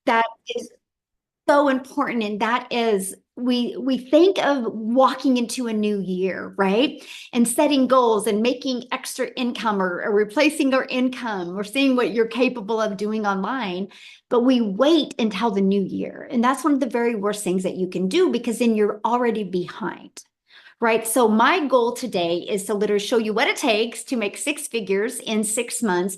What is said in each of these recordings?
That is so important. And that is, we think of walking into a new year, right? And setting goals and making extra income, or replacing our income, or seeing what you're capable of doing online. But we wait until the new year. And that's one of the very worst things that you can do, because then you're already behind. Right. So my goal today is to literally show you what it takes to make six figures in 6 months,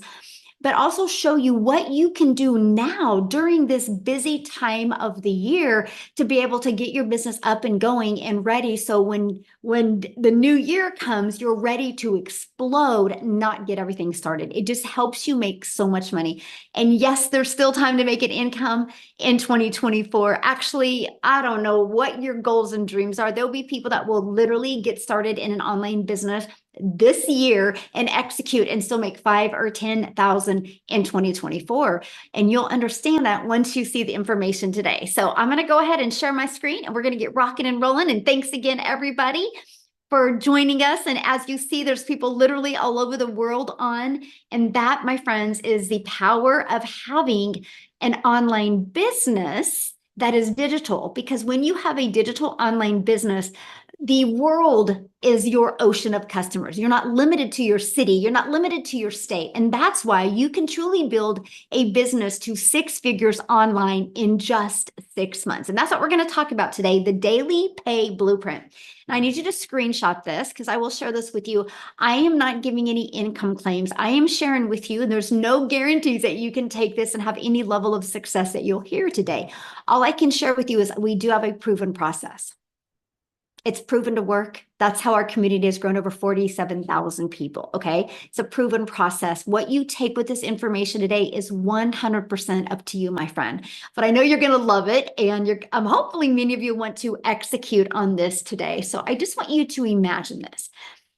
but also show you what you can do now during this busy time of the year to be able to get your business up and going and ready. So when the new year comes, you're ready to explode, not get everything started. It just helps you make so much money. And yes, there's still time to make an income in 2024. Actually, I don't know what your goals and dreams are. There'll be people that will literally get started in an online business this year and execute and still make 5 or 10,000 in 2024. And you'll understand that once you see the information today. So I'm going to go ahead and share my screen, and we're going to get rocking and rolling. And thanks again, everybody, for joining us. And as you see, there's people literally all over the world on. And that, my friends, is the power of having an online business that is digital. Because when you have a digital online business, the world is your ocean of customers. You're not limited to your city. You're not limited to your state. And that's why you can truly build a business to six figures online in just 6 months. And that's what we're going to talk about today, the daily pay blueprint. Now, I need you to screenshot this, because I will share this with you. I am not giving any income claims. I am sharing with you, and there's no guarantees that you can take this and have any level of success that you'll hear today. All I can share with you is we do have a proven process. It's proven to work. That's how our community has grown over 47,000 people. Okay. It's a proven process. What you take with this information today is 100% up to you, my friend. But I know you're going to love it. And hopefully many of you want to execute on this today. So I just want you to imagine this.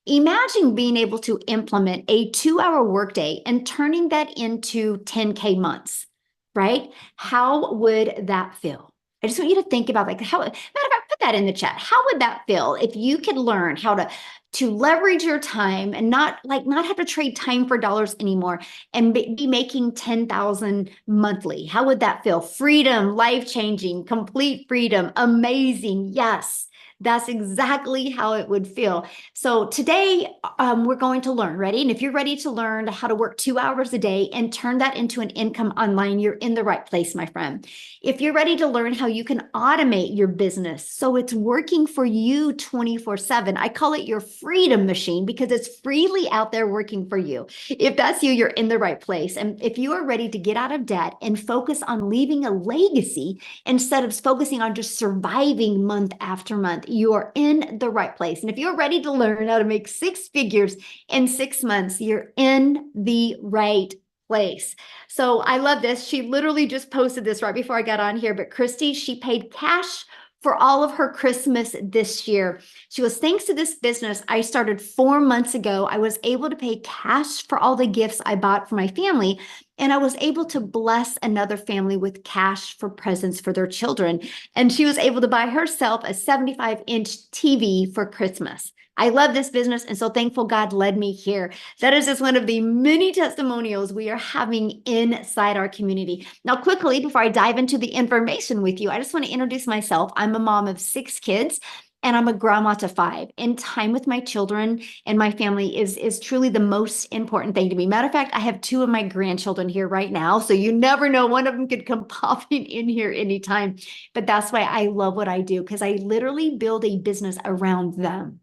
Imagine being able to implement a 2-hour workday and turning that into 10K months, right? How would that feel? I just want you to think about, like, how, matter of fact, put that in the chat. How would that feel if you could learn how to leverage your time and not have to trade time for dollars anymore, and be making 10,000 monthly? How would that feel? Freedom, life-changing, complete freedom, amazing. Yes. That's exactly how it would feel. So today, we're going to learn, ready? And if you're ready to learn how to work 2 hours a day and turn that into an income online, you're in the right place, my friend. If you're ready to learn how you can automate your business so it's working for you 24/7, I call it your freedom machine, because it's freely out there working for you. If that's you, you're in the right place. And if you are ready to get out of debt and focus on leaving a legacy instead of focusing on just surviving month after month, you're in the right place. And if you're ready to learn how to make six figures in 6 months, you're in the right place. So I love this. She literally just posted this right before I got on here. But Christy, she paid cash for all of her Christmas this year. She goes, thanks to this business I started 4 months ago, I was able to pay cash for all the gifts I bought for my family. And I was able to bless another family with cash for presents for their children. And she was able to buy herself a 75-inch TV for Christmas. I love this business, and so thankful God led me here. That is just one of the many testimonials we are having inside our community. Now, quickly, before I dive into the information with you, I just want to introduce myself. I'm a mom of 6 kids, and I'm a grandma to 5. And time with my children and my family is truly the most important thing to me. Matter of fact, I have 2 of my grandchildren here right now, so you never know. One of them could come popping in here anytime. But that's why I love what I do, because I literally build a business around them.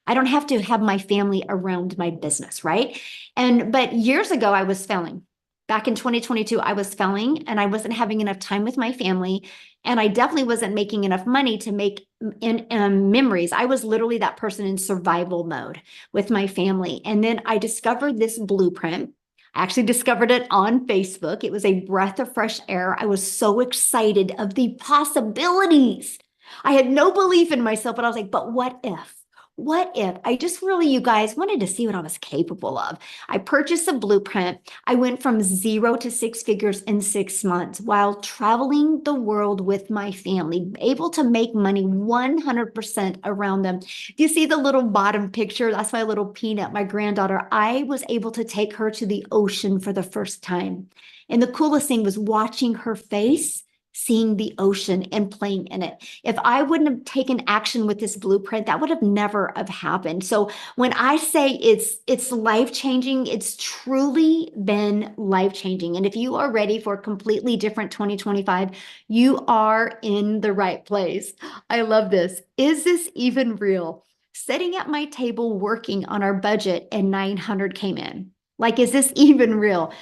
I don't have to have my family around my business, right? But years ago, I was failing. Back in 2022, I was failing, and I wasn't having enough time with my family. And I definitely wasn't making enough money to make memories. I was literally that person in survival mode with my family. And then I discovered this blueprint. I actually discovered it on Facebook. It was a breath of fresh air. I was so excited of the possibilities. I had no belief in myself, but I was like, but what if? What if I just really, you guys, wanted to see what I was capable of? I purchased a blueprint. I went from 0 to 6 figures in 6 months while traveling the world with my family, able to make money 100% around them. You see the little bottom picture? That's my little Peanut, my granddaughter. I was able to take her to the ocean for the first time. And the coolest thing was watching her face, seeing the ocean and playing in it. If I wouldn't have taken action with this blueprint, that would have never have happened. So when I say it's life-changing, it's truly been life-changing. And if you are ready for a completely different 2025, you are in the right place. I love this. Is this even real? Sitting at my table working on our budget and 900 came in. Like, is this even real?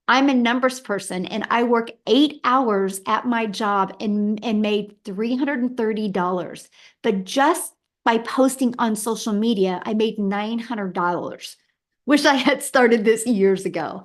I'm a numbers person and I work 8 hours at my job and made $330. But just by posting on social media, I made $900. Wish I had started this years ago.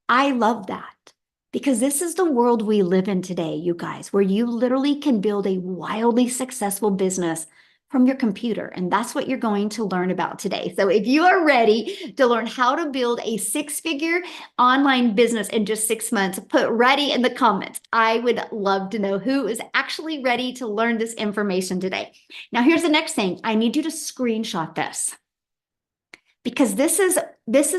I love that because this is the world we live in today, you guys, where you literally can build a wildly successful business from your computer. And that's what you're going to learn about today. So if you are ready to learn how to build a 6-figure online business in just 6 months, put ready in the comments. I would love to know who is actually ready to learn this information today. Now, here's the next thing. I need you to screenshot this, because this is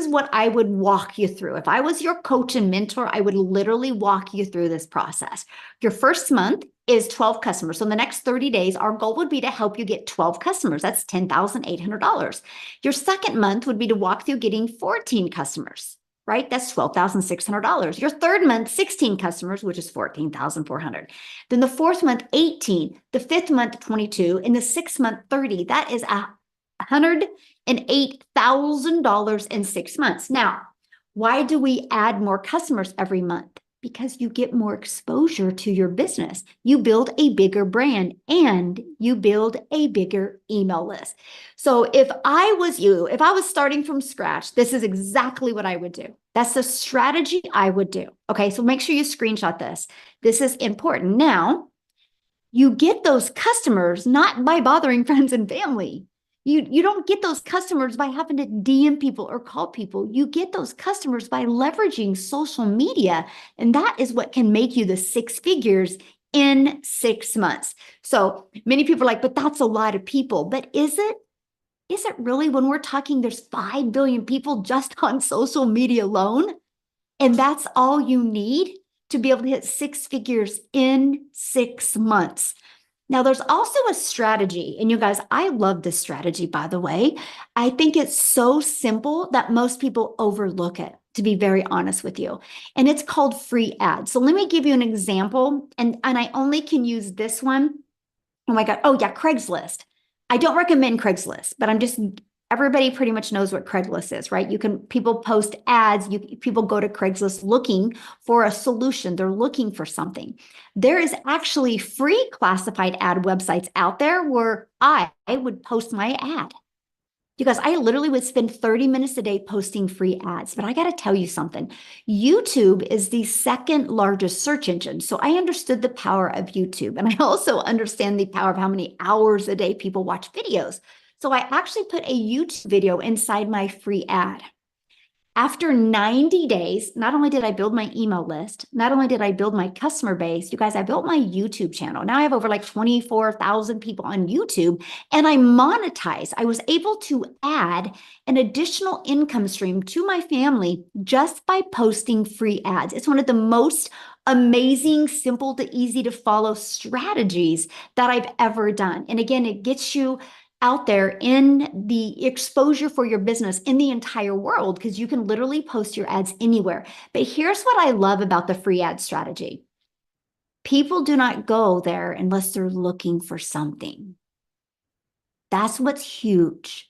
what I would walk you through. If I was your coach and mentor, I would literally walk you through this process. Your first month is 12 customers. So in the next 30 days, our goal would be to help you get 12 customers. That's $10,800. Your second month would be to walk through getting 14 customers, right? That's $12,600. Your third month, 16 customers, which is $14,400. Then the fourth month, 18. The fifth month, 22. And the sixth month, 30. That is $108,000 in 6 months. Now, why do we add more customers every month? Because you get more exposure to your business. You build a bigger brand and you build a bigger email list. So if I was you, if I was starting from scratch, this is exactly what I would do. That's the strategy I would do. Okay, so make sure you screenshot this. This is important. Now, you get those customers not by bothering friends and family. You don't get those customers by having to DM people or call people. You get those customers by leveraging social media. And that is what can make you the 6 figures in 6 months. So many people are like, but that's a lot of people. But is it? Is it really, when we're talking there's 5 billion people just on social media alone? And that's all you need to be able to hit 6 figures in 6 months. Now, there's also a strategy, and you guys, I love this strategy, by the way. I think it's so simple that most people overlook it, to be very honest with you. And it's called free ads. So let me give you an example, and I only can use this one. Oh my God. Oh yeah, Craigslist. I don't recommend Craigslist, but everybody pretty much knows what Craigslist is, right? People post ads, people go to Craigslist looking for a solution. They're looking for something. There is actually free classified ad websites out there where I would post my ad. You guys, I literally would spend 30 minutes a day posting free ads, but I got to tell you something. YouTube is the second largest search engine. So I understood the power of YouTube, and I also understand the power of how many hours a day people watch videos. So I actually put a YouTube video inside my free ad. After 90 days, not only did I build my email list, not only did I build my customer base, you guys, I built my YouTube channel. Now I have over like 24,000 people on YouTube, and I monetized. I was able to add an additional income stream to my family just by posting free ads. It's one of the most amazing, simple to easy to follow strategies that I've ever done. And again, it gets you out there in the exposure for your business in the entire world, because you can literally post your ads anywhere. But here's what I love about the free ad strategy. People do not go there unless they're looking for something. That's what's huge.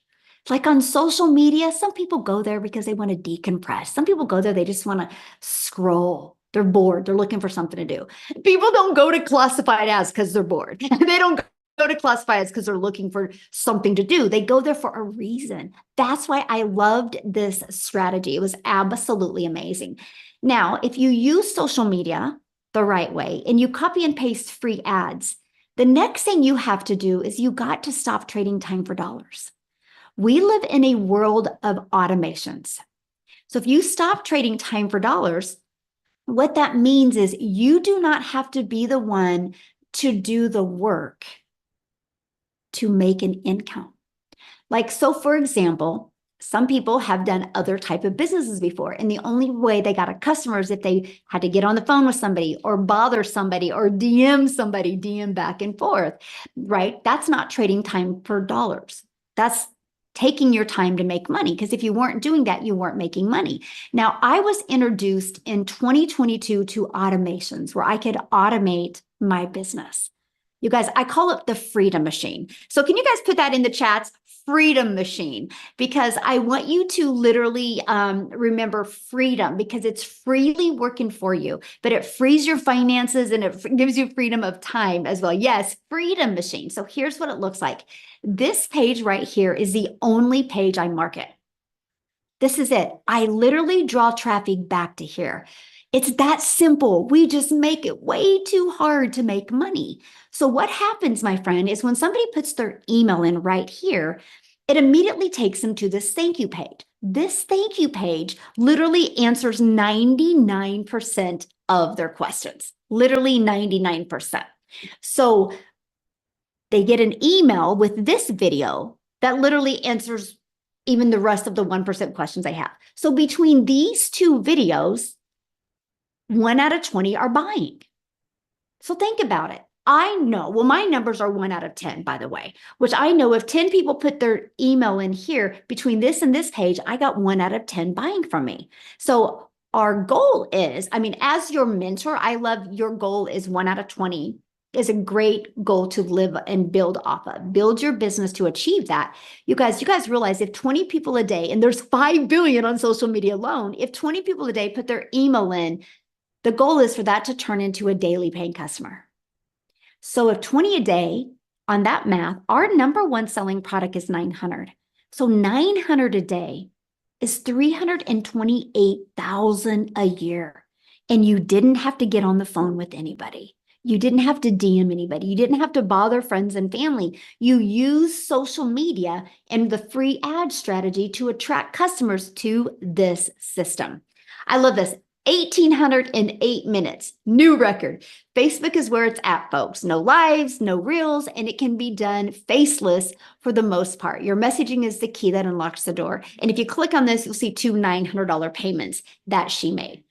Like on social media, some people go there because they want to decompress. Some people go there, they just want to scroll. They're bored. They're looking for something to do. People don't go to classified ads because they're bored. They don't go to classifieds because they're looking for something to do. They go there for a reason. That's why I loved this strategy. It was absolutely amazing. Now, if you use social media the right way and you copy and paste free ads, the next thing you have to do is you got to stop trading time for dollars. We live in a world of automations. So if you stop trading time for dollars, what that means is you do not have to be the one to do the work to make an income. Like, so for example, some people have done other type of businesses before, and the only way they got a customer is if they had to get on the phone with somebody or bother somebody or DM somebody, DM back and forth, right? That's not trading time for dollars. That's taking your time to make money, because if you weren't doing that, you weren't making money. Now, I was introduced in 2022 to automations where I could automate my business. You guys, I call it the freedom machine. So can you guys put that in the chats? Freedom machine, because I want you to literally remember freedom, because it's freely working for you, but it frees your finances and it gives you freedom of time as well. Yes, freedom machine. So here's what it looks like. This page right here is the only page I market. This is it. I literally draw traffic back to here. It's that simple. We just make it way too hard to make money. So what happens, my friend, is when somebody puts their email in right here, it immediately takes them to this thank you page. This thank you page literally answers 99% of their questions, literally 99%. So they get an email with this video that literally answers even the rest of the 1% questions I have. So between these two videos, 1 out of 20 are buying. So think about it. I know, well, my numbers are 1 out of 10, by the way, which I know if 10 people put their email in here between this and this page, I got 1 out of 10 buying from me. So our goal is, I mean, as your mentor, I love your goal is 1 out of 20 is a great goal to live and build off of. Build your business to achieve that. You guys realize if 20 people a day, and there's 5 billion on social media alone, if 20 people a day put their email in, the goal is for that to turn into a daily paying customer. So if 20 a day on that math, our number one selling product is 900. So 900 a day is 328,000 a year. And you didn't have to get on the phone with anybody. You didn't have to DM anybody. You didn't have to bother friends and family. You use social media and the free ad strategy to attract customers to this system. I love this. 1,808 minutes, new record. Facebook is where it's at, folks. No lives, no reels, and it can be done faceless for the most part. Your messaging is the key that unlocks the door. And if you click on this, you'll see 2 $900 payments that she made.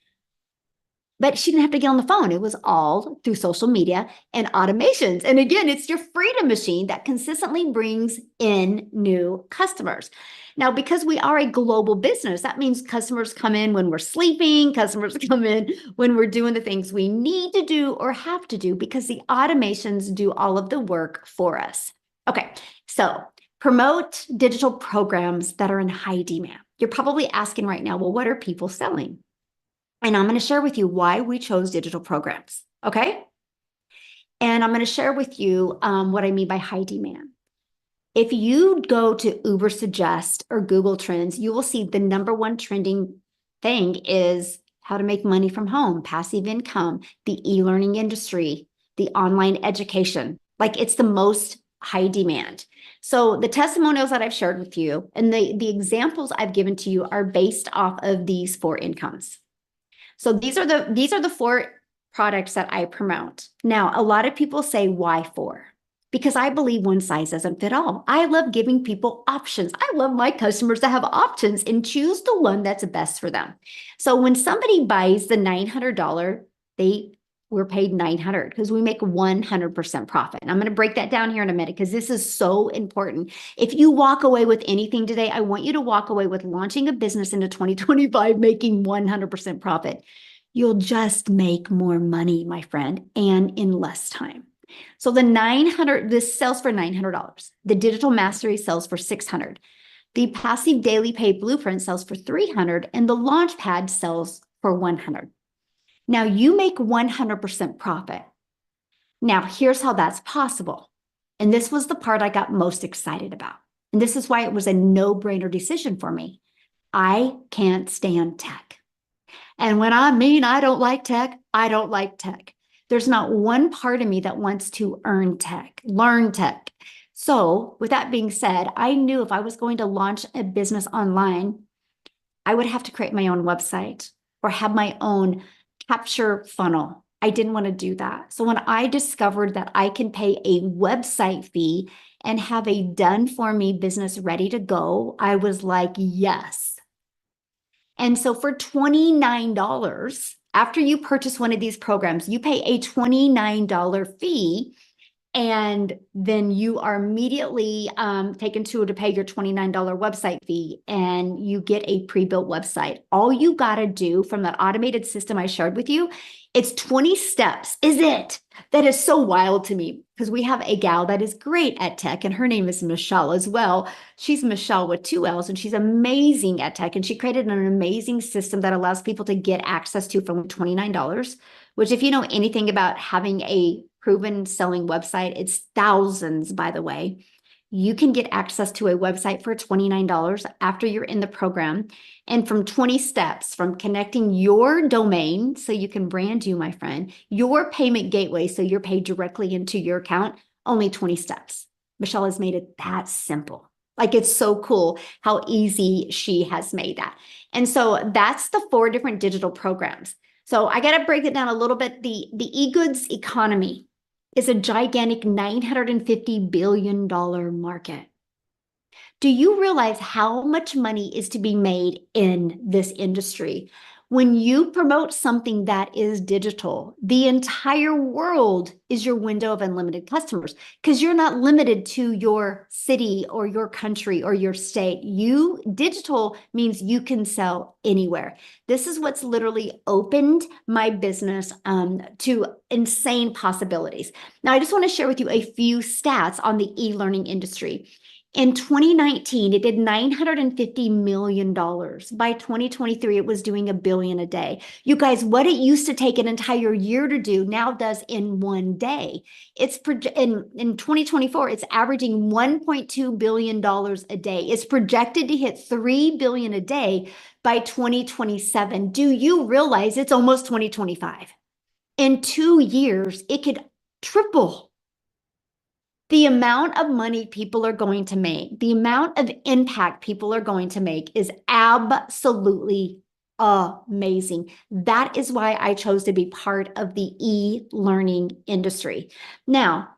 But she didn't have to get on the phone. It was all through social media and automations. And again, it's your freedom machine that consistently brings in new customers. Now, because we are a global business, that means customers come in when we're sleeping, customers come in when we're doing the things we need to do or have to do, because the automations do all of the work for us. Okay, so promote digital programs that are in high demand. You're probably asking right now, well, what are people selling? And I'm going to share with you why we chose digital programs, okay? And I'm going to share with you what I mean by high demand. If you go to Uber Suggest or Google Trends, you will see the number one trending thing is how to make money from home, passive income, the e-learning industry, the online education. Like, it's the most high demand. So the testimonials that I've shared with you and the examples I've given to you are based off of these 4 incomes. So these are the 4 products that I promote. Now, a lot of people say, why 4? Because I believe one size doesn't fit all. I love giving people options. I love my customers to have options and choose the one that's best for them. So when somebody buys the $900, we're paid $900 because we make 100% profit. And I'm going to break that down here in a minute because this is so important. If you walk away with anything today, I want you to walk away with launching a business into 2025, making 100% profit. You'll just make more money, my friend, and in less time. So this sells for $900. The digital mastery sells for $600. The passive daily pay blueprint sells for $300, and the launch pad sells for $100. Now you make 100% profit. Now here's how that's possible. And this was the part I got most excited about. And this is why it was a no-brainer decision for me. I can't stand tech. And when I mean I don't like tech, I don't like tech. There's not one part of me that wants to learn tech. So with that being said, I knew if I was going to launch a business online, I would have to create my own website or have my own capture funnel. I didn't want to do that. So when I discovered that I can pay a website fee and have a done for me business ready to go, I was like, yes. And so for $29, after you purchase one of these programs, you pay a $29 fee, and then you are immediately taken to pay your $29 website fee, and you get a pre-built website. All you got to do from that automated system I shared with you, it's 20 steps, is it? That is so wild to me, because we have a gal that is great at tech, and her name is Michelle as well. She's Michelle with 2 L's, and she's amazing at tech, and she created an amazing system that allows people to get access to from $29, which, if you know anything about having a proven selling website, it's thousands, by the way. You can get access to a website for $29 after you're in the program. And from 20 steps, from connecting your domain so you can brand you, my friend, your payment gateway so you're paid directly into your account, only 20 steps. Michelle has made it that simple. Like, it's so cool how easy she has made that. And so that's the 4 different digital programs. So I got to break it down a little bit. The e-goods economy is a gigantic $950 billion market. Do you realize how much money is to be made in this industry? When you promote something that is digital, the entire world is your window of unlimited customers, because you're not limited to your city or your country or your state. Digital means you can sell anywhere. This is what's literally opened my business to insane possibilities. Now, I just want to share with you a few stats on the e-learning industry. In 2019, it did $950 million. By 2023, it was doing $1 billion a day. You guys, what it used to take an entire year to do now does in one day. It's in 2024, it's averaging $1.2 billion a day. It's projected to hit $3 billion a day by 2027. Do you realize it's almost 2025? In 2 years, it could triple. The amount of money people are going to make, the amount of impact people are going to make is absolutely amazing. That is why I chose to be part of the e-learning industry. Now,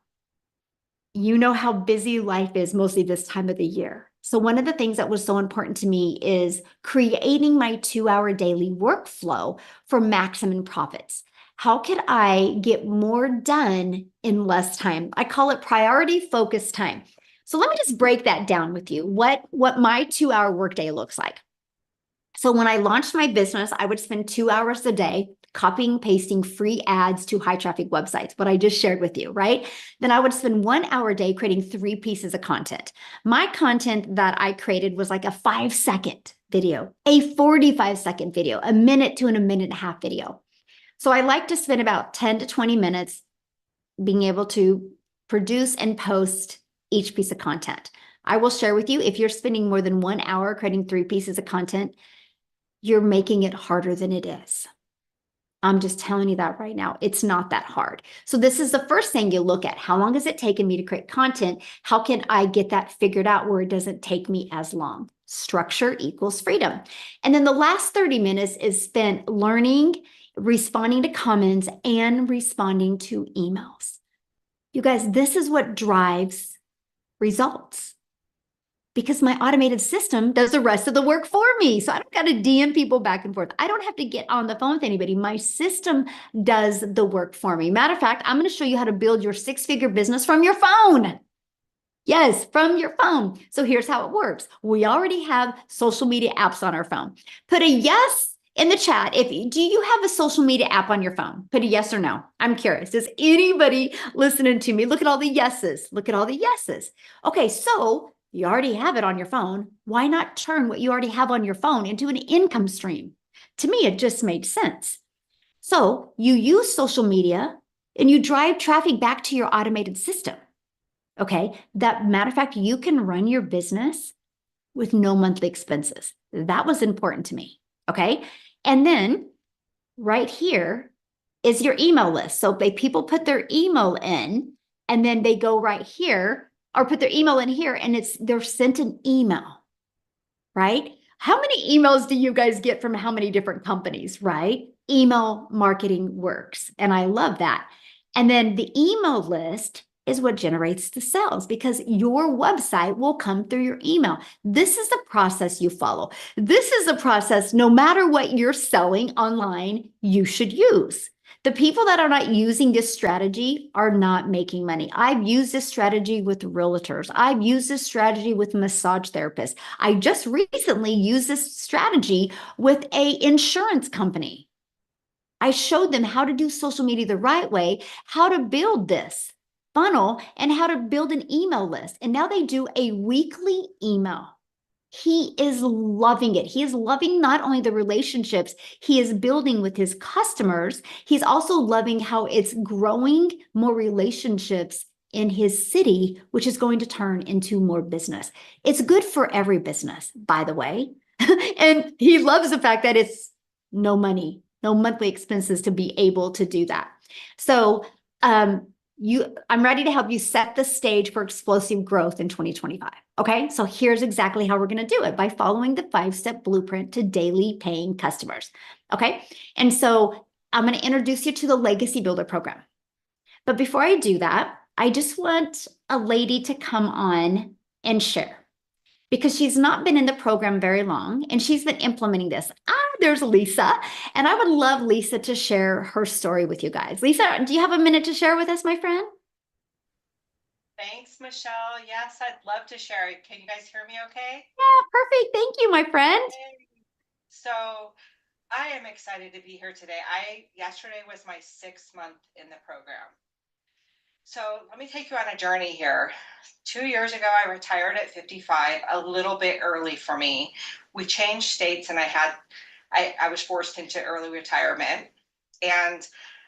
you know how busy life is mostly this time of the year. So one of the things that was so important to me is creating my 2-hour daily workflow for maximum profits. How could I get more done in less time? I call it priority focus time. So let me just break that down with you, what my 2-hour workday looks like. So when I launched my business, I would spend 2 hours a day copying, pasting free ads to high traffic websites, what I just shared with you, right? Then I would spend 1 hour a day creating 3 pieces of content. My content that I created was like a 5-second video, a 45-second video, a minute to a minute and a half video. So I like to spend about 10 to 20 minutes being able to produce and post each piece of content. I will share with you, if you're spending more than 1 hour creating 3 pieces of content, you're making it harder than it is. I'm just telling you that right now. It's not that hard. So this is the first thing you look at. How long has it taken me to create content? How can I get that figured out where it doesn't take me as long? Structure equals freedom. And then the last 30 minutes is spent learning, responding to comments, and responding to emails. You guys, this is what drives results, because my automated system does the rest of the work for me. So I don't got to DM people back and forth. I don't have to get on the phone with anybody. My system does the work for me. Matter of fact, I'm going to show you how to build your 6-figure business from your phone. Yes, from your phone. So here's how it works. We already have social media apps on our phone. Put a yes in the chat. Do you have a social media app on your phone? Put a yes or no. I'm curious. Does anybody listening to me? Look at all the yeses. Look at all the yeses. Okay, so you already have it on your phone. Why not turn what you already have on your phone into an income stream? To me, it just made sense. So you use social media and you drive traffic back to your automated system. Okay, matter of fact, you can run your business with no monthly expenses. That was important to me. Okay, and then right here is your email list. So people put their email in, and then they go right here, or put their email in here and they're sent an email, right? How many emails do you guys get from how many different companies, right? Email marketing works. And I love that. And then the email list is what generates the sales because your website will come through your email. This is the process you follow. This is the process, no matter what you're selling online, you should use. The people that are not using this strategy are not making money. I've used this strategy with realtors. I've used this strategy with massage therapists. I just recently used this strategy with a insurance company. I showed them how to do social media the right way, how to build this funnel, and how to build an email list. And now they do a weekly email. He is loving it. He is loving not only the relationships he is building with his customers, he's also loving how it's growing more relationships in his city, which is going to turn into more business. It's good for every business, by the way. And he loves the fact that it's no money, no monthly expenses to be able to do that. So, I'm ready to help you set the stage for explosive growth in 2025. Okay, so here's exactly how we're going to do it by following the 5-step blueprint to daily paying customers. Okay, and so I'm going to introduce you to the Legacy Builder program. But before I do that, I just want a lady to come on and share because she's not been in the program very long and she's been implementing this. There's Lisa. And I would love Lisa to share her story with you guys. Lisa, do you have a minute to share with us, my friend? Thanks, Michelle. Yes, I'd love to share it. Can you guys hear me okay? Yeah, perfect. Thank you, my friend. Yay. So I am excited to be here today. Yesterday was my 6th month in the program. So let me take you on a journey here. 2 years ago, I retired at 55, a little bit early for me. We changed states and I was forced into early retirement. And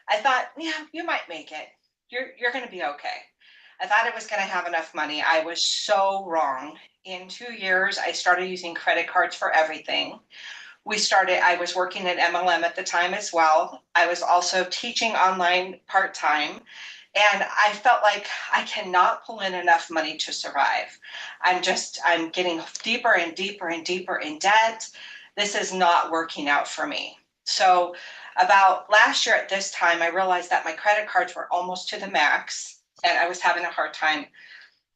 I thought, yeah, you might make it. You're going to be okay. I thought I was going to have enough money. I was so wrong. In 2 years, I started using credit cards for everything. I was working at MLM at the time as well. I was also teaching online part-time. And I felt like I cannot pull in enough money to survive. I'm getting deeper and deeper and deeper in debt. This is not working out for me. So about last year at this time, I realized that my credit cards were almost to the max and I was having a hard time.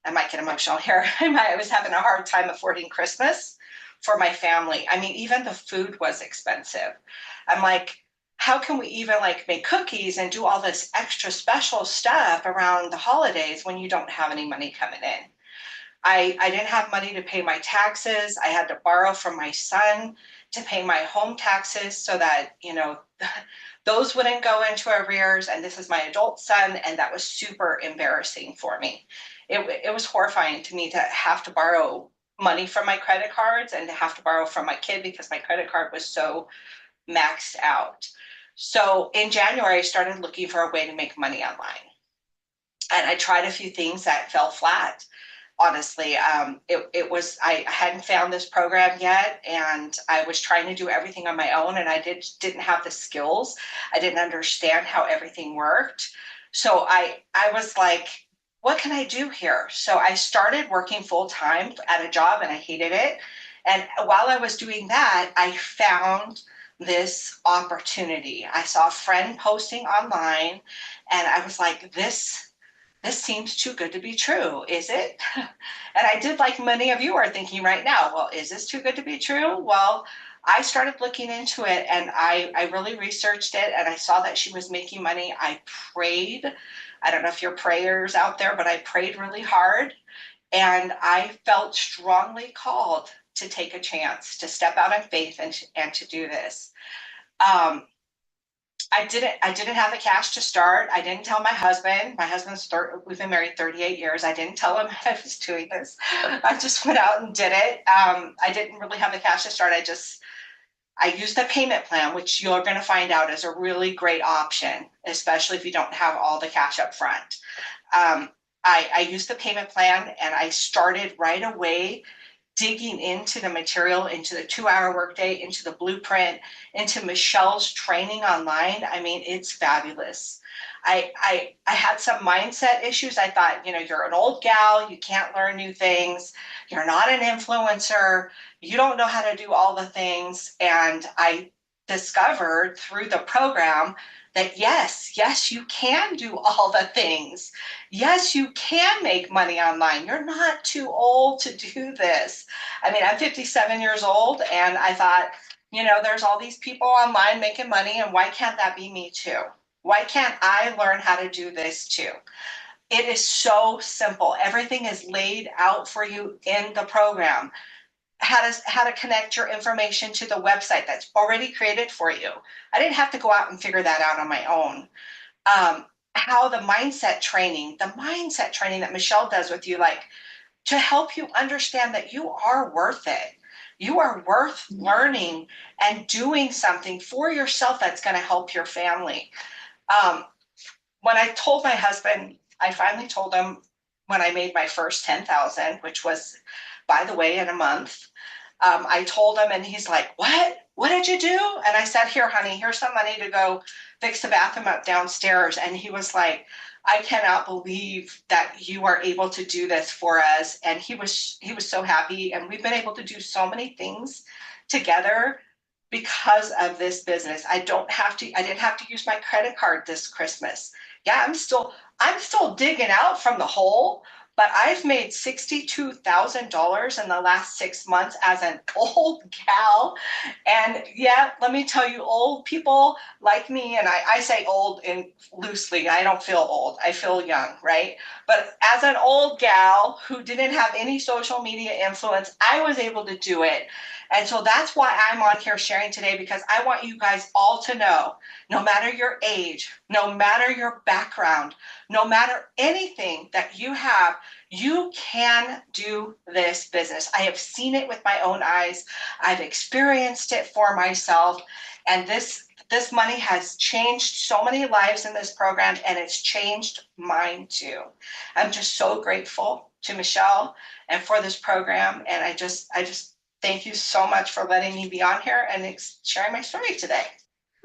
I might get emotional here. I was having a hard time affording Christmas for my family. I mean, even the food was expensive. I'm like, how can we even like make cookies and do all this extra special stuff around the holidays when you don't have any money coming in? I didn't have money to pay my taxes. I had to borrow from my son to pay my home taxes so that, those wouldn't go into arrears. And this is my adult son. And that was super embarrassing for me. It was horrifying to me to have to borrow money from my credit cards and to have to borrow from my kid because my credit card was so maxed out. So in January, I started looking for a way to make money online. And I tried a few things that fell flat. Honestly, I hadn't found this program yet, and I was trying to do everything on my own, and didn't have the skills. I didn't understand how everything worked. So I was like, what can I do here? So I started working full time at a job, and I hated it. And while I was doing that, I found this opportunity. I saw a friend posting online, and I was like, this seems too good to be true. Is it? And I did like many of you are thinking right now, well, is this too good to be true? Well, I started looking into it and I really researched it and I saw that she was making money. I prayed. I don't know if you're prayers out there, but I prayed really hard and I felt strongly called to take a chance, to step out in faith and to do this. I didn't have the cash to start. I didn't tell my husband. We've been married 38 years. I didn't tell him I was doing this. I just went out and did it. I didn't really have the cash to start. I used the payment plan, which you're going to find out is a really great option, especially if you don't have all the cash up front. I used the payment plan and I started right away digging into the material, into the 2 hour workday, into the blueprint, into Michelle's training online. I mean, it's fabulous. I had some mindset issues. I thought, you're an old gal, you can't learn new things, you're not an influencer, you don't know how to do all the things. And I discovered through the program that yes, you can do all the things. Yes, you can make money online. You're not too old to do this. I mean, I'm 57 years old, and I thought, there's all these people online making money, and why can't that be me too? Why can't I learn how to do this too? It is so simple. Everything is laid out for you in the program. How to connect your information to the website that's already created for you. I didn't have to go out and figure that out on my own. How the mindset training that Michelle does with you, like to help you understand that you are worth it. You are worth learning and doing something for yourself that's going to help your family. Um, when I told my husband, I finally told him when I made my first 10,000, which was, by the way, in a month. I told him, and he's like, "What? What did you do?" And I said, "Here, honey, here's some money to go fix the bathroom up downstairs." And he was like, "I cannot believe that you are able to do this for us." And he was so happy, and we've been able to do so many things together because of this business. I didn't have to use my credit card this Christmas. Yeah, I'm still digging out from the hole, but I've made $62,000 in the last 6 months as an old gal. And yeah, let me tell you, old people like me, and I say old in loosely, I don't feel old, I feel young, right? But as an old gal who didn't have any social media influence, I was able to do it. And so that's why I'm on here sharing today, because I want you guys all to know, no matter your age, no matter your background, no matter anything that you have, you can do this business. I have seen it with my own eyes. I've experienced it for myself. And this money has changed so many lives in this program, and it's changed mine too. I'm just so grateful to Michelle and for this program. And I just thank you so much for letting me be on here and sharing my story today.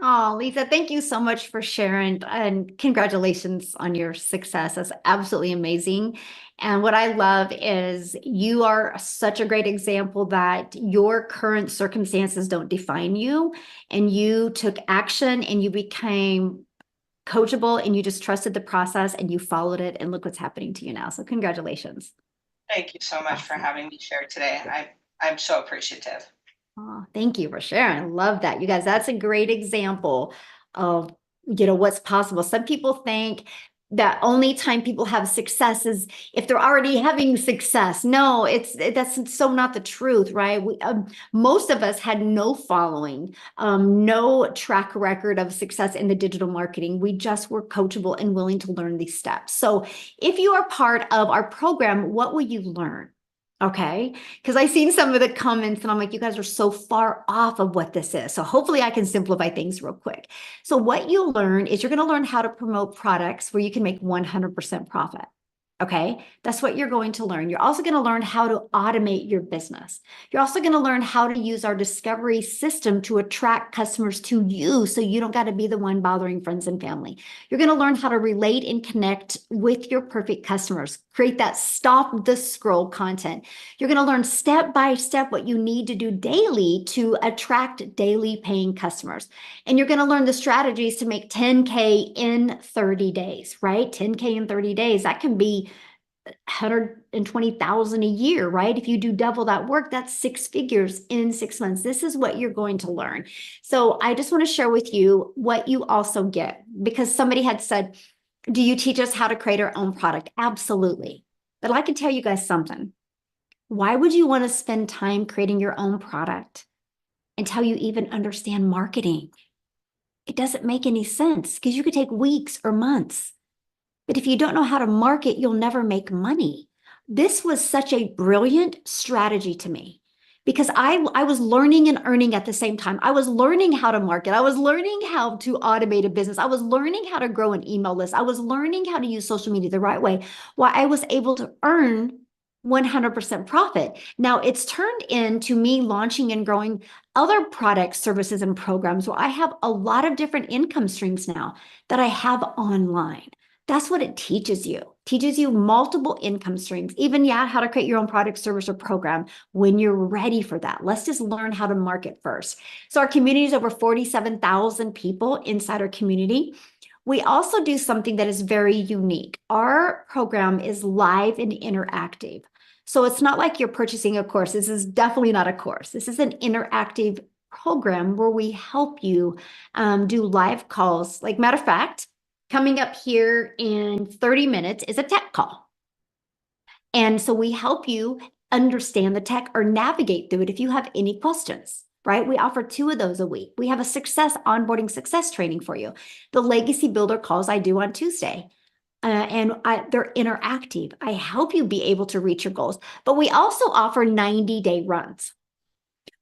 Oh, Lisa, thank you so much for sharing and congratulations on your success. That's absolutely amazing. And what I love is you are such a great example that your current circumstances don't define you, and you took action and you became coachable and you just trusted the process and you followed it, and look what's happening to you now. So congratulations. Thank you so much for Awesome. having me share today. I'm so appreciative. Oh, thank you for sharing. I love that. You guys, that's a great example of, what's possible. Some people think that only time people have success is if they're already having success. No, that's so not the truth, right? Most of us had no following, no track record of success in the digital marketing. We just were coachable and willing to learn these steps. So if you are part of our program, what will you learn? Okay, because I've seen some of the comments and I'm like, you guys are so far off of what this is. So hopefully I can simplify things real quick. So what you learn is you're going to learn how to promote products where you can make 100% profit. Okay, that's what you're going to learn. You're also going to learn how to automate your business. You're also going to learn how to use our discovery system to attract customers to you so you don't got to be the one bothering friends and family. You're going to learn how to relate and connect with your perfect customers, create that stop the scroll content. You're going to learn step by step what you need to do daily to attract daily paying customers. And you're going to learn the strategies to make 10K in 30 days, right? 10K in 30 days, that can be 120,000 a year, right? If you do double that work, that's 6 figures in 6 months. This is what you're going to learn. So I just want to share with you what you also get, because somebody had said, do you teach us how to create our own product? Absolutely. But I can tell you guys something. Why would you want to spend time creating your own product until you even understand marketing? It doesn't make any sense because you could take weeks or months. But if you don't know how to market, you'll never make money. This was such a brilliant strategy to me because I was learning and earning at the same time. I was learning how to market. I was learning how to automate a business. I was learning how to grow an email list. I was learning how to use social media the right way while I was able to earn 100% profit. Now it's turned into me launching and growing other products, services, and programs where I have a lot of different income streams now that I have online. That's what it teaches you. Teaches you multiple income streams, even how to create your own product, service, or program when you're ready for that. Let's just learn how to market first. So our community is over 47,000 people inside our community. We also do something that is very unique. Our program is live and interactive. So it's not like you're purchasing a course. This is definitely not a course. This is an interactive program where we help you do live calls. Like, matter of fact, coming up here in 30 minutes is a tech call. And so we help you understand the tech or navigate through it if you have any questions, right? We offer 2 of those a week. We have a onboarding success training for you. The legacy builder calls I do on Tuesday. They're interactive. I help you be able to reach your goals, but we also offer 90-day runs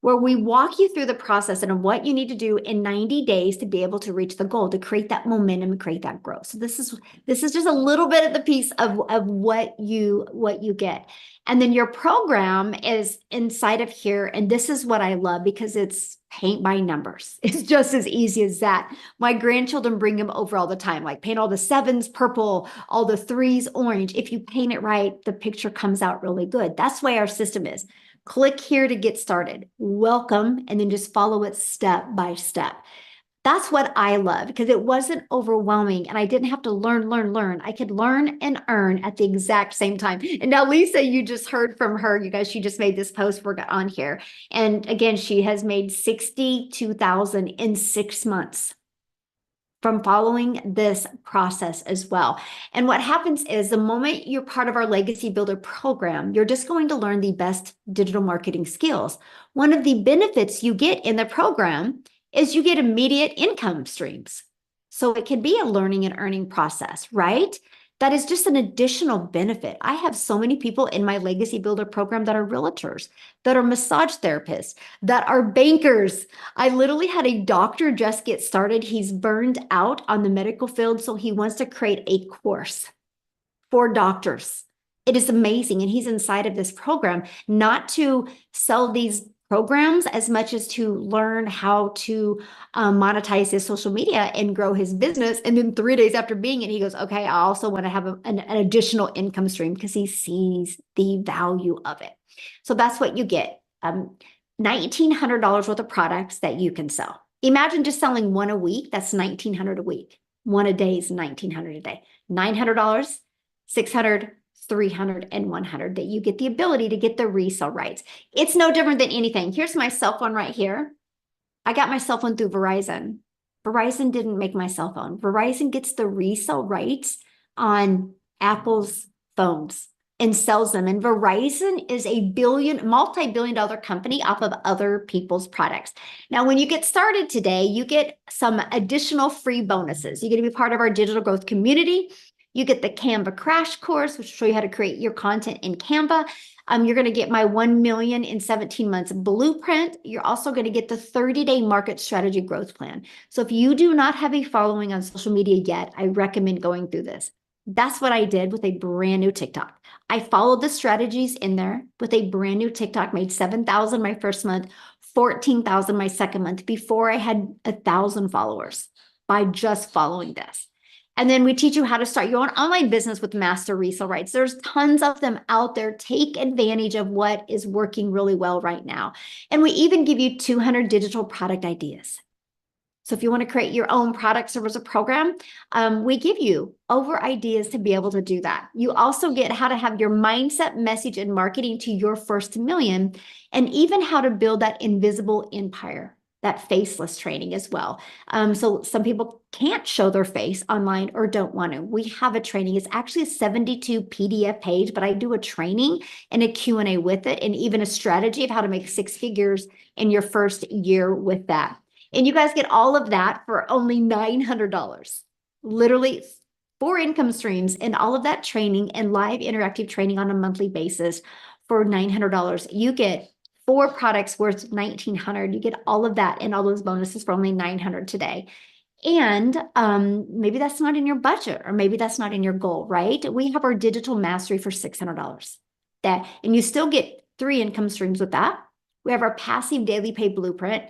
where we walk you through the process and what you need to do in 90 days to be able to reach the goal, to create that momentum and create that growth. So this is just a little bit of the piece of what you get. And then your program is inside of here. And this is what I love because it's paint by numbers. It's just as easy as that. My grandchildren bring them over all the time, like paint all the 7s purple, all the 3s orange. If you paint it right, the picture comes out really good. That's why our system is. Click here to get started. Welcome, and then just follow it step by step. That's what I love because it wasn't overwhelming and I didn't have to learn. I could learn and earn at the exact same time. And now Lisa, you just heard from her. You guys, she just made this post we're on here. And again, she has made 62,000 in 6 months from following this process as well. And what happens is the moment you're part of our Legacy Builder program, you're just going to learn the best digital marketing skills. One of the benefits you get in the program is you get immediate income streams. So it can be a learning and earning process, right? That is just an additional benefit. I have so many people in my Legacy Builder program that are realtors, that are massage therapists, that are bankers. I literally had a doctor just get started. He's burned out on the medical field, so he wants to create a course for doctors. It is amazing. And he's inside of this program, not to sell these programs as much as to learn how to monetize his social media and grow his business. And then 3 days after being it, he goes, okay, I also want to have an additional income stream because he sees the value of it. So that's what you get. $1,900 worth of products that you can sell. Imagine just selling 1 a week. That's $1,900 a week. 1 a day is $1,900 a day. $900, $600, 300, and 100 that you get the ability to get the resale rights. It's no different than anything. Here's my cell phone right here. I got my cell phone through Verizon. Verizon didn't make my cell phone. Verizon gets the resale rights on Apple's phones and sells them. And Verizon is a multi-billion-dollar company off of other people's products. Now, when you get started today, you get some additional free bonuses. You get to be part of our digital growth community. You get the Canva crash course, which will show you how to create your content in Canva. You're going to get my 1 million in 17 months blueprint. You're also going to get the 30-day market strategy growth plan. So if you do not have a following on social media yet, I recommend going through this. That's what I did with a brand new TikTok. I followed the strategies in there with a brand new TikTok, made 7,000 my first month, 14,000 my second month before I had 1,000 followers by just following this. And then we teach you how to start your own online business with master resale rights. There's tons of them out there. Take advantage of what is working really well right now. And we even give you 200 digital product ideas. So if you want to create your own product, service, or program, we give you over ideas to be able to do that. You also get how to have your mindset, message, and marketing to your first million, and even how to build that invisible empire, that faceless training as well. So some people can't show their face online or don't want to. We have a training. It's actually a 72 PDF page, but I do a training and a Q&A with it, and even a strategy of how to make 6 figures in your first year with that. And you guys get all of that for only $900. Literally 4 income streams and all of that training and live interactive training on a monthly basis for $900. You get 4 products worth $1,900. You get all of that and all those bonuses for only $900 today. And maybe that's not in your budget, or maybe that's not in your goal, right? We have our digital mastery for $600. that, and you still get 3 income streams with that. We have our passive daily pay blueprint.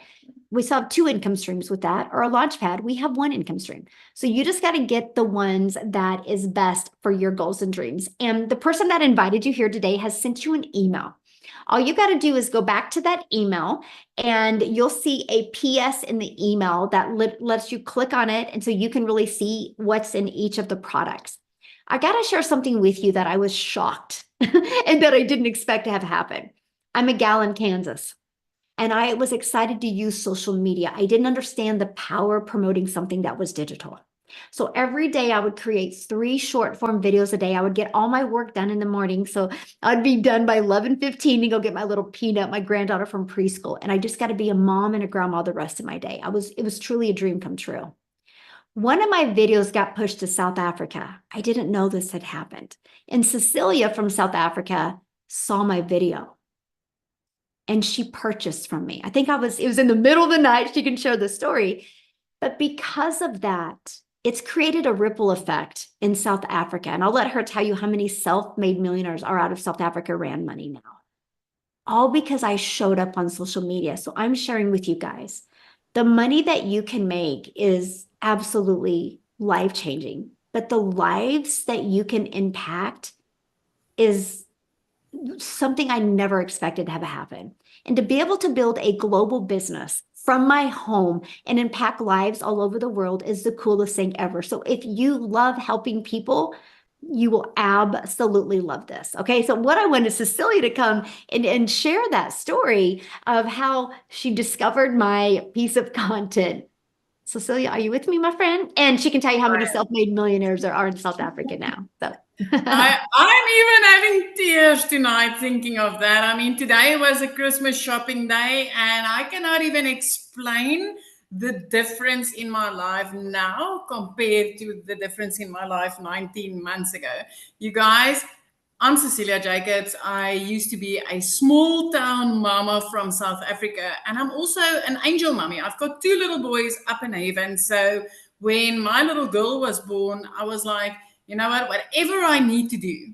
We still have 2 income streams with that. Or a launch pad, we have 1 income stream. So you just got to get the ones that is best for your goals and dreams. And the person that invited you here today has sent you an email. All you got to do is go back to that email and you'll see a PS in the email that lets you click on it. And so you can really see what's in each of the products. I got to share something with you that I was shocked and that I didn't expect to have happen. I'm a gal in Kansas and I was excited to use social media. I didn't understand the power of promoting something that was digital. So every day I would create 3 short form videos a day. I would get all my work done in the morning. So I'd be done by 11:15 to go get my little Peanut, my granddaughter from preschool. And I just got to be a mom and a grandma the rest of my day. It was truly a dream come true. One of my videos got pushed to South Africa. I didn't know this had happened. And Cecilia from South Africa saw my video and she purchased from me. I think it was in the middle of the night. She can share the story. But because of that, it's created a ripple effect in South Africa. And I'll let her tell you how many self-made millionaires are out of South Africa ran money now. All because I showed up on social media. So I'm sharing with you guys. The money that you can make is absolutely life-changing. But the lives that you can impact is something I never expected to have happen. And to be able to build a global business from my home and impact lives all over the world is the coolest thing ever. So if you love helping people, you will absolutely love this. Okay. So what I wanted Cecilia to come and share that story of how she discovered my piece of content. Cecilia, are you with me, my friend? And she can tell you how many self-made millionaires there are in South Africa now. So I'm even having tears tonight thinking of that. I mean, today was a Christmas shopping day, and I cannot even explain the difference in my life now compared to the difference in my life 19 months ago. You guys, I'm Cecilia Jacobs. I used to be a small town mama from South Africa, and I'm also an angel mummy. I've got 2 little boys up in heaven. So when my little girl was born, I was like, you know what, whatever I need to do,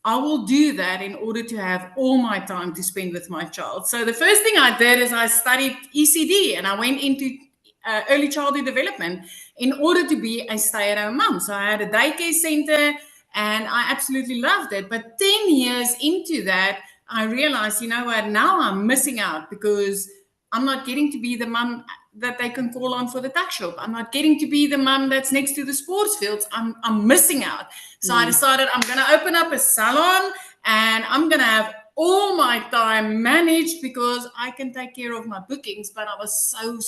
I will do that in order to have all my time to spend with my child. So the first thing I did is I studied ECD and I went into early childhood development in order to be a stay-at-home mom. So I had a daycare center and I absolutely loved it. But 10 years into that, I realized, you know what, now I'm missing out because I'm not getting to be the mom that they can call on for the tuck shop. I'm not getting to be the mom that's next to the sports fields. I'm missing out. So I decided I'm going to open up a salon and I'm going to have all my time managed because I can take care of my bookings. But I was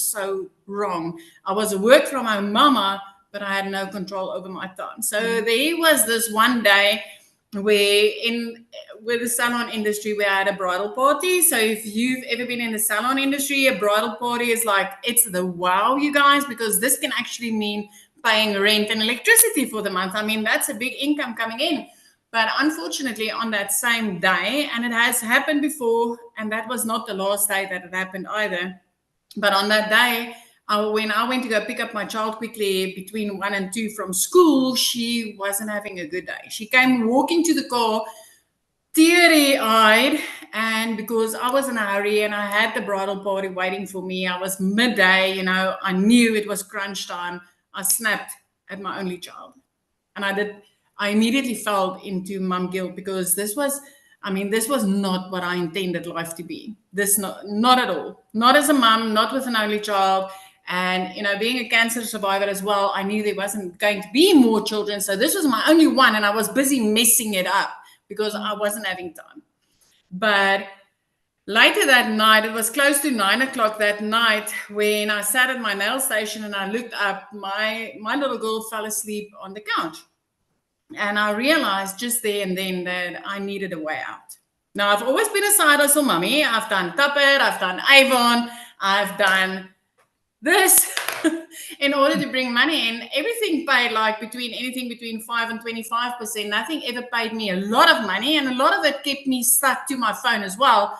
so wrong. I was a work from home mama, but I had no control over my time. So there was this one day where with the salon industry, we had a bridal party. So if you've ever been in the salon industry, a bridal party is like, it's the wow, you guys, because this can actually mean paying rent and electricity for the month. I mean, that's a big income coming in. But unfortunately, on that same day, and it has happened before, and that was not the last day that it happened either. But on that day, when I went to go pick up my child quickly between 1 and 2 from school, she wasn't having a good day. She came walking to the car, teary-eyed, and because I was in a hurry and I had the bridal party waiting for me, I was midday, I knew it was crunch time. I snapped at my only child. And I immediately fell into mum guilt because this was not what I intended life to be. Not at all. Not as a mum, not with an only child. And, being a cancer survivor as well, I knew there wasn't going to be more children. So this was my only one. And I was busy messing it up because I wasn't having time. But later that night, it was close to 9 o'clock that night when I sat at my nail station and I looked up, my little girl fell asleep on the couch. And I realized just there and then that I needed a way out. Now, I've always been a side hustle mummy. I've done Tuppet, I've done Avon, I've done this in order to bring money in. Everything paid like anything between 5 and 25%. Nothing ever paid me a lot of money, and a lot of it kept me stuck to my phone as well.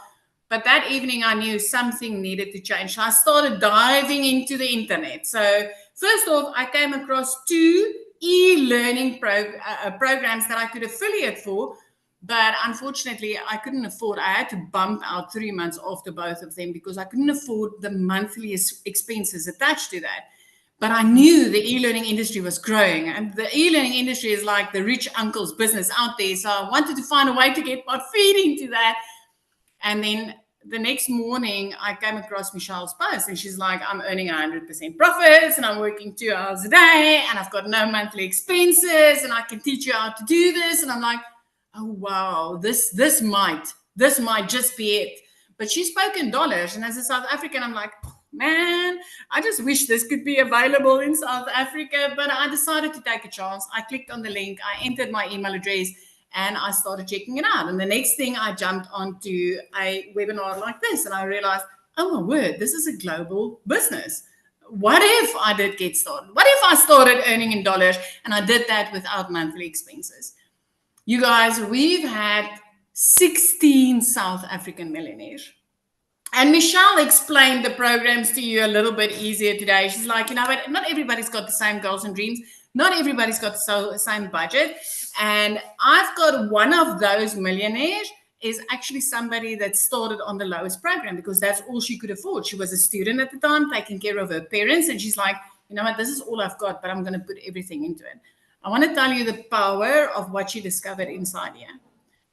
But that evening I knew something needed to change. So I started diving into the internet. So first off, I came across 2 e-learning programs that I could affiliate for. But unfortunately, I couldn't afford. I had to bump out 3 months after both of them because I couldn't afford the monthly expenses attached to that. But I knew the e-learning industry was growing, and the e-learning industry is like the rich uncle's business out there. So I wanted to find a way to get my feet into that. And then the next morning, I came across Michelle's post, and she's like, I'm earning 100% profits, and I'm working 2 hours a day, and I've got no monthly expenses, and I can teach you how to do this. And I'm like, oh wow, this might just be it. But she spoke in dollars, and as a South African, I'm like, oh, man, I just wish this could be available in South Africa. But I decided to take a chance. I clicked on the link, I entered my email address, and I started checking it out. And the next thing, I jumped onto a webinar like this, and I realized, oh my word, this is a global business. What if I did get started? What if I started earning in dollars and I did that without monthly expenses? You guys, we've had 16 South African millionaires. And Michelle explained the programs to you a little bit easier today. She's like, but not everybody's got the same goals and dreams. Not everybody's got the same budget. And I've got one of those millionaires is actually somebody that started on the lowest program because that's all she could afford. She was a student at the time, taking care of her parents. And she's like, this is all I've got, but I'm going to put everything into it. I want to tell you the power of what she discovered inside here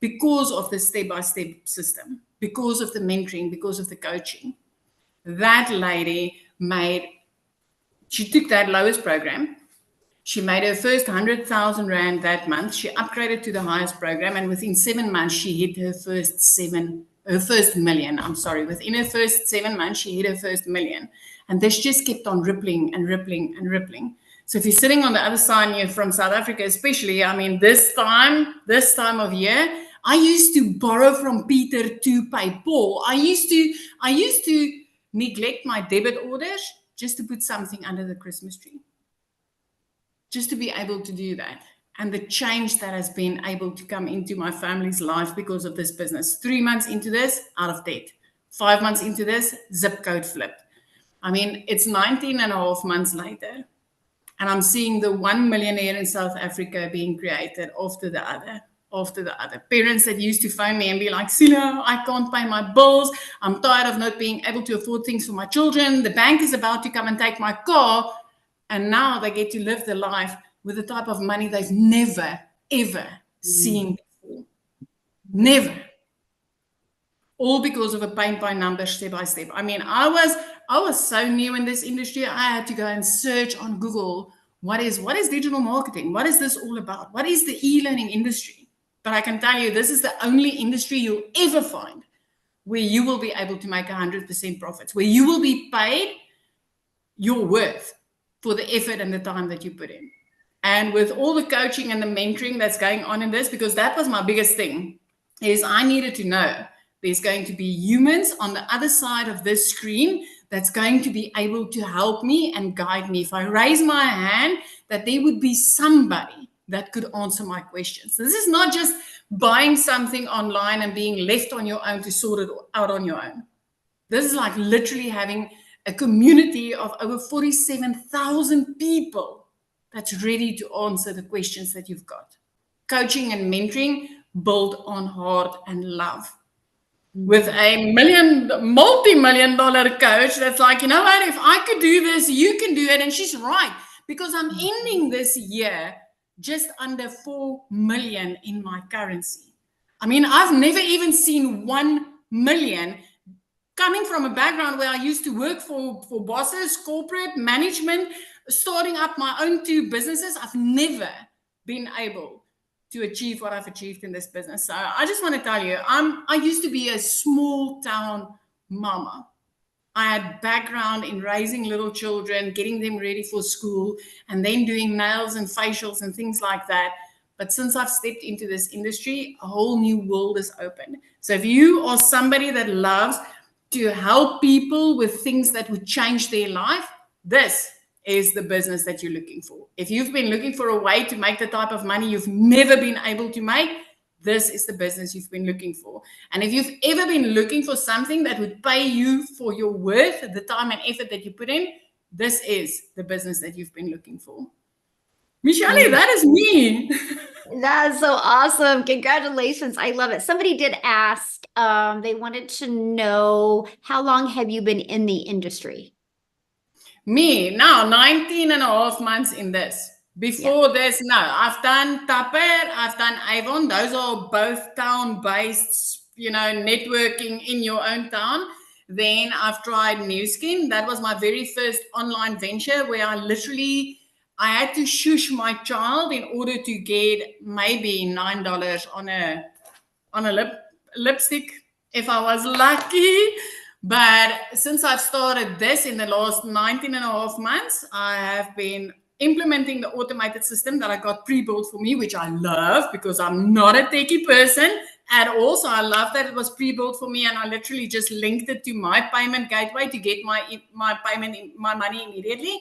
because of the step-by-step system, because of the mentoring, because of the coaching. That lady she took that lowest program. She made her first 100,000 Rand that month. She upgraded to the highest program. And within 7 months, she hit her first million. Within her first 7 months, she hit her first million. And this just kept on rippling and rippling and rippling. So if you're sitting on the other side and you're from South Africa, especially, this time of year, I used to borrow from Peter to pay Paul. I used to neglect my debit orders just to put something under the Christmas tree. Just to be able to do that. And the change that has been able to come into my family's life because of this business. 3 months into this, out of debt. 5 months into this, zip code flipped. It's 19 and a half months later. And I'm seeing the one millionaire in South Africa being created after the other. Parents that used to phone me and be like, Sila, I can't pay my bills. I'm tired of not being able to afford things for my children. The bank is about to come and take my car. And now they get to live their life with the type of money they've never, ever seen before. Never. All because of a paint by numbers, step by step. I was so new in this industry. I had to go and search on Google. What is digital marketing? What is this all about? What is the e-learning industry? But I can tell you, this is the only industry you'll ever find where you will be able to make 100% profits, where you will be paid your worth for the effort and the time that you put in. And with all the coaching and the mentoring that's going on in this, because that was my biggest thing, is I needed to know there's going to be humans on the other side of this screen that's going to be able to help me and guide me. If I raise my hand, that there would be somebody that could answer my questions. This is not just buying something online and being left on your own to sort it out on your own. This is like literally having a community of over 47,000 people that's ready to answer the questions that you've got. Coaching and mentoring built on heart and love. With a multi-million dollar coach that's like, what, if I could do this, you can do it. And she's right, because I'm ending this year just under 4 million in my currency. I've never even seen 1 million coming from a background where I used to work for bosses, corporate management, starting up my own 2 businesses. I've never been able to achieve what I've achieved in this business. So I just want to tell you, I used to be a small town mama. I had background in raising little children, getting them ready for school, and then doing nails and facials and things like that. But since I've stepped into this industry, a whole new world is open. So if you are somebody that loves to help people with things that would change their life, this is the business that you're looking for. If you've been looking for a way to make the type of money you've never been able to make, this is the business you've been looking for. And if you've ever been looking for something that would pay you for your worth, the time and effort that you put in, this is the business that you've been looking for. Michelle, Mm. that is me. That's so awesome. Congratulations. I love it. Somebody did ask, they wanted to know how long have you been in the industry? Me, now 19 and a half months in this. Yeah. Before this, no, I've done Tupper, I've done Avon. Those are both town-based, networking in your own town. Then I've tried New Skin. That was my very first online venture where I had to shush my child in order to get maybe $9 on a lipstick if I was lucky. But since I've started this in the last 19 and a half months, I have been implementing the automated system that I got pre-built for me, which I love because I'm not a techie person at all. So I love that it was pre-built for me, and I literally just linked it to my payment gateway to get my payment, my money immediately.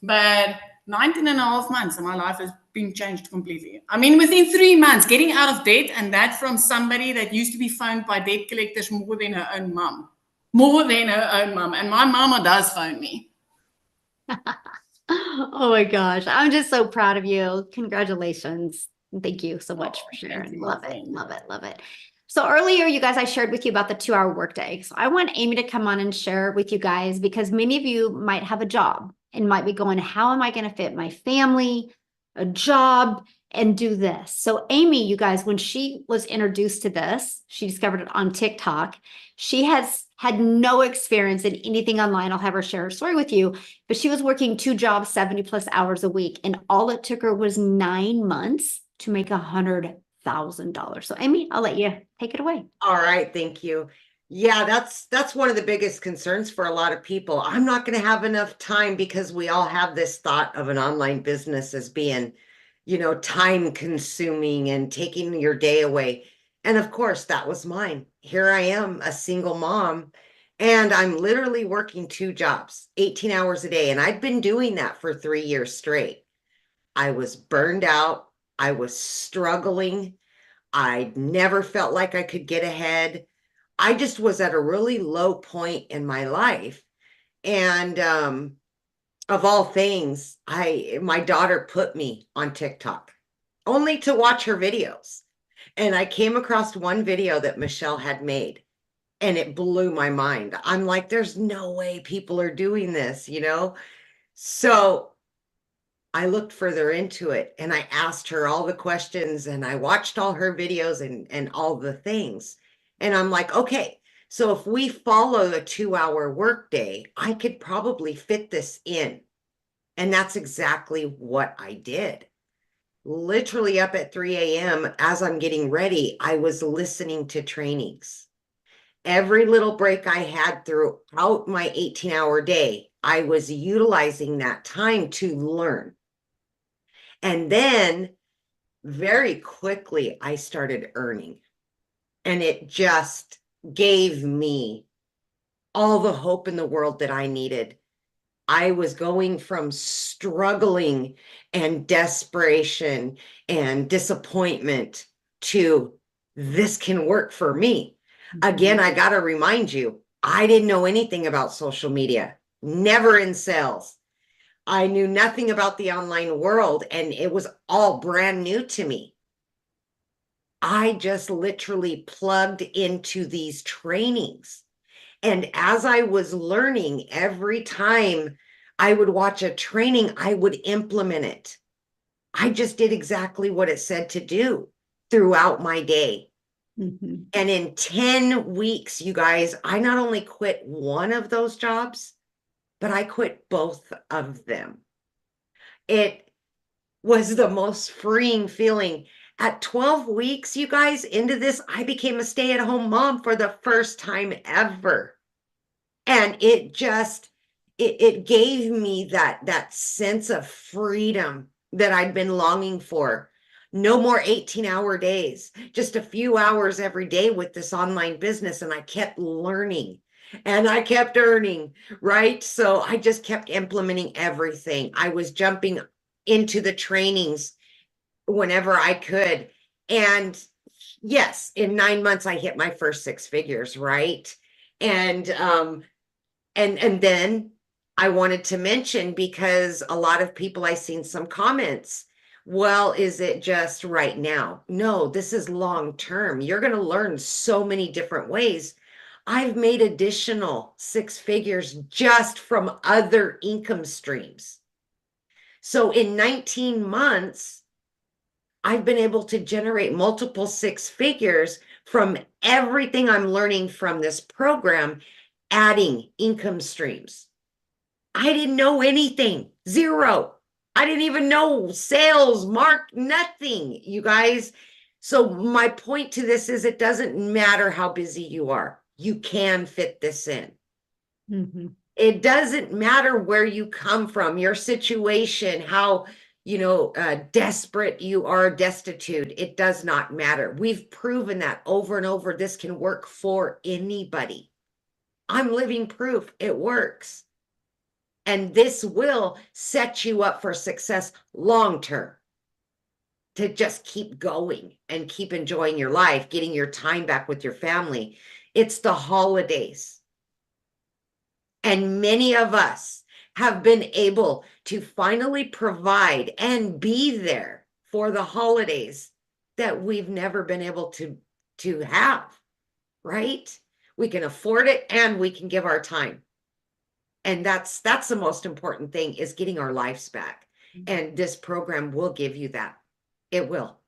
But 19 and a half months and my life has been changed completely. I mean, within 3 months, getting out of debt, and that from somebody that used to be phoned by debt collectors more than her own mom. More than her own mom. And my mama does phone me. Oh my gosh. I'm just so proud of you. Congratulations. Thank you so much for Thank sharing. you, my Love it. friend. Love it. Love it. So earlier, you guys, I shared with you about the 2 hour workday. So I want Amy to come on and share with you guys because many of you might have a job and might be going, how am I going to fit my family, a job, and do this? So Amy, you guys, when she was introduced to this, she discovered it on TikTok. She has had no experience in anything online. I'll have her share her story with you, but she was working 2 jobs, 70 plus hours a week. And all it took her was 9 months to make $100,000. So Amy, I'll let you take it away. All right, thank you. Yeah, that's one of the biggest concerns for a lot of people. I'm not going to have enough time because we all have this thought of an online business as being, time consuming and taking your day away. And of course, that was mine. Here I am, a single mom, and I'm literally working 2 jobs, 18 hours a day. And I'd been doing that for 3 years straight. I was burned out. I was struggling. I never felt like I could get ahead. I just was at a really low point in my life. And of all things, my daughter put me on TikTok only to watch her videos. And I came across one video that Michelle had made, and it blew my mind. I'm like, there's no way people are doing this. So I looked further into it and I asked her all the questions and I watched all her videos and all the things. And I'm like, okay, so if we follow a 2 hour workday, I could probably fit this in. And that's exactly what I did. Literally up at 3 a.m. as I'm getting ready, I was listening to trainings. Every little break I had throughout my 18-hour day, I was utilizing that time to learn. And then very quickly, I started earning. And it just gave me all the hope in the world that I needed. I was going from struggling and desperation and disappointment to this can work for me. Again, I got to remind you, I didn't know anything about social media, never in sales. I knew nothing about the online world, and it was all brand new to me. I just literally plugged into these trainings. And as I was learning, every time I would watch a training, I would implement it. I just did exactly what it said to do throughout my day. Mm-hmm. And in 10 weeks, you guys, I not only quit one of those jobs, but I quit both of them. It was the most freeing feeling. At 12 weeks, you guys, into this, I became a stay-at-home mom for the first time ever. And it gave me that sense of freedom that I'd been longing for. No more 18-hour days, just a few hours every day with this online business. And I kept learning and I kept earning, right? So I just kept implementing everything. I was jumping into the trainings whenever I could. And yes, in 9 months, I hit my first 6 figures, right? And then I wanted to mention because a lot of people, I seen some comments. Well, is it just right now? No, this is long term. You're going to learn so many different ways. I've made additional six figures just from other income streams. So in 19 months, I've been able to generate multiple six figures from everything I'm learning from this program, adding income streams. I didn't know anything, zero. I didn't even know sales, nothing, you guys. So my point to this is it doesn't matter how busy you are. You can fit this in. Mm-hmm. It doesn't matter where you come from, your situation, how, desperate you are, destitute. It does not matter. We've proven that over and over. This can work for anybody. I'm living proof it works. And this will set you up for success long term. To just keep going and keep enjoying your life, getting your time back with your family. It's the holidays. And many of us have been able to finally provide and be there for the holidays that we've never been able to have, right? We can afford it and we can give our time. And that's the most important thing, is getting our lives back. And this program will give you that. It will.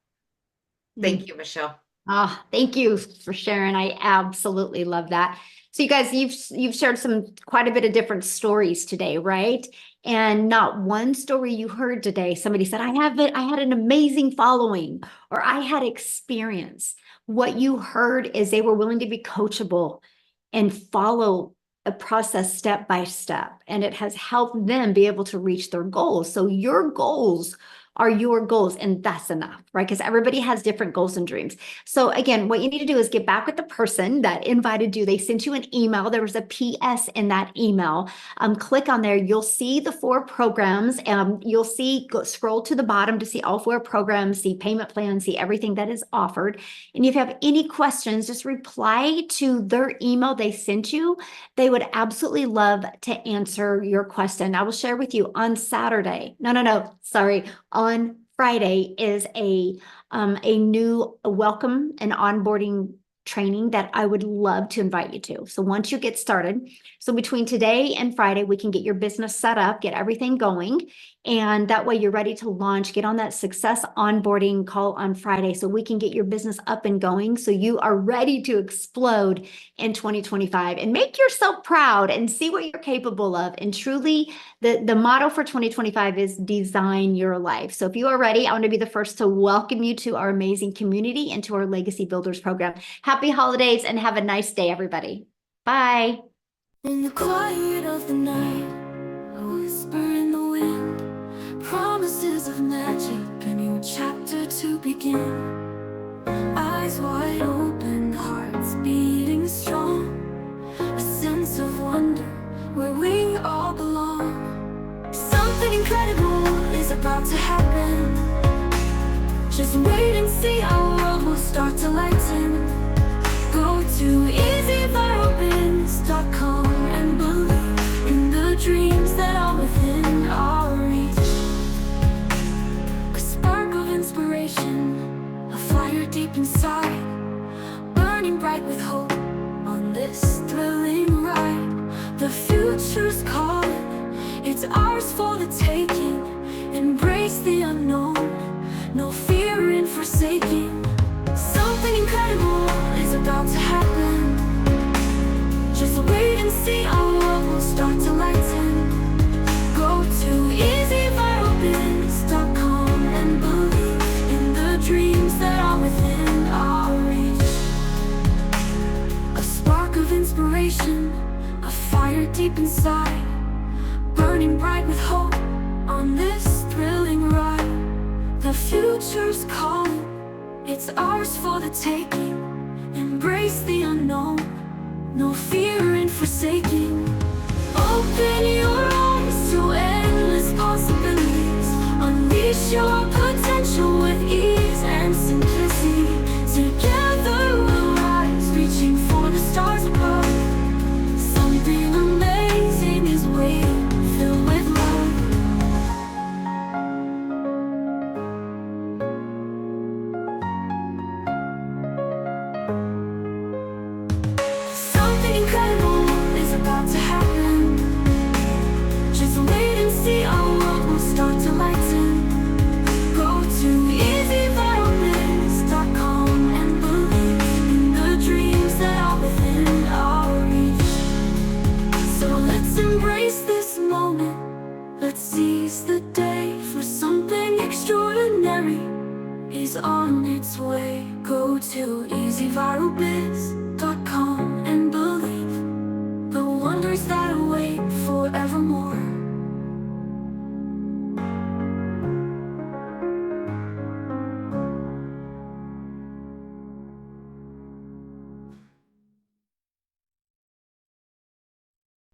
Thank you, Michelle. Oh, thank you for sharing. I absolutely love that. So you guys, you've shared quite a bit of different stories today, right? And not one story you heard today, somebody said, I had an amazing following, or I had experience. What you heard is they were willing to be coachable and follow a process step by step, and it has helped them be able to reach their goals. So your goals are your goals, and that's enough, right? Because everybody has different goals and dreams. So again, what you need to do is get back with the person that invited you. They sent you an email. There was a PS in that email. Click on there. You'll see the 4 programs. You'll see, scroll to the bottom to see all 4 programs, see payment plans, see everything that is offered. And if you have any questions, just reply to their email they sent you. They would absolutely love to answer your question. I will share with you on Saturday. Sorry. On Friday is a new welcome and onboarding training that I would love to invite you to. So once you get started, so between today and Friday, we can get your business set up, get everything going. And that way you're ready to launch, get on that success onboarding call on Friday so we can get your business up and going. So you are ready to explode in 2025 and make yourself proud and see what you're capable of. And truly the motto for 2025 is design your life. So if you are ready, I want to be the first to welcome you to our amazing community and to our Legacy Builders program. Happy holidays and have a nice day, everybody. Bye. In the quiet of the night, a whisper in the wind, promises of magic, a new chapter to begin. Eyes wide open, hearts beating strong, a sense of wonder where we all belong. Something incredible is about to happen. Just wait and see, our world will start to lighten. Go to easyviralbins.com and believe in the dreams that are within our reach. A spark of inspiration, a fire deep inside, burning bright with hope on this thrilling ride. The future's calling, it's ours for the taking. Embrace the unknown, no fear in forsaking. Something incredible is about to happen. Just wait and see, our world will start to lighten. Go to easyviralbins.com and believe in the dreams that are within our reach. A spark of inspiration, a fire deep inside, burning bright with hope on this thrilling ride. The future's calling, it's ours for the taking. Embrace the unknown, no fear in forsaking. Open your arms to endless possibilities. Unleash your potential with ease and simplicity. Together we'll rise, reaching for the stars above. Something amazing is waiting is on its way. Go to easyviralbiz.com and believe the wonders that